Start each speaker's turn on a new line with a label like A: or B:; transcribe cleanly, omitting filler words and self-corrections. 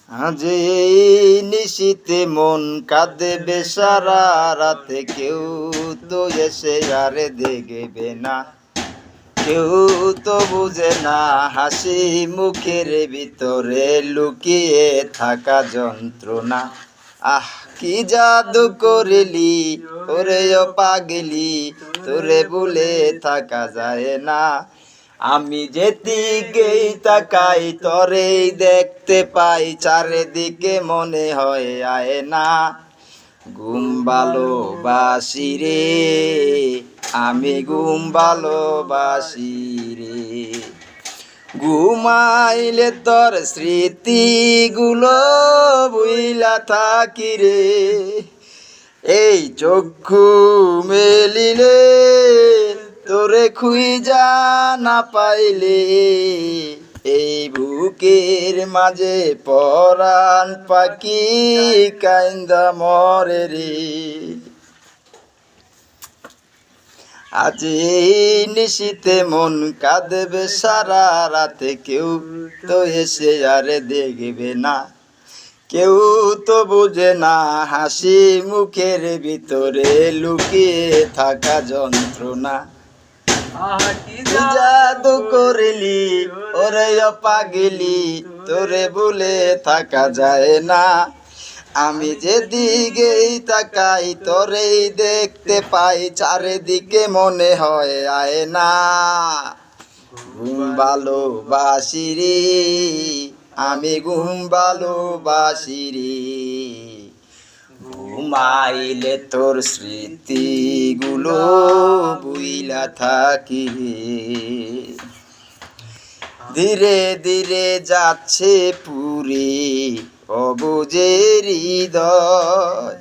A: আজ এই নিশীতে মন কাঁদবে সারা রাতে, কেউ তো এসে আর দেখবে না, কেউ তো বুঝে না হাসি মুখের ভিতরে লুকিয়ে থাকা যন্ত্রণা। আহ কি জাদু করিলি ওরে ও পাগলি, তোরে ভুলে থাকা যায় না। আমি যেদিকেই তাকাই তরেই দেখতে পাই, চারিদিকে মনে হয় আয় না। ঘুম ভালোবাসি রে, আমি ঘুম ভালোবাসি রে। ঘুমাইলে তোর স্মৃতিগুলো ভুইলা থাকি রে, এই চক্ষু মেলিলে তোরে খুঁজা না পাইলে, এই বুকের মাঝে পরাণ পাখি কাইন্দা মরে রে। আজ এই নিশীতে মন কাঁদবে সারা রাতে, কেউ তো এসে আর দেখবে না, কেউ তো বুঝে না হাসি মুখের ভিতরে লুকিয়ে থাকা যন্ত্রণা। কি জাদু করিলি ওরে ও পাগলি, তোরে ভুলে থাকা যায় না। আমি যেদিকেই তাকাই তোরেই দেখতে পাই, চারিদিকে মনে হয় আয় না। ঘুম ভালোবাসি রে, আমি ঘুম ভালোবাসি রে। ঘুমাইলে তোর স্মৃতিগুলো ভুইলা থাকি রে। ধীরে ধীরে যাচ্ছে পুরে অবুঝের হৃদয়,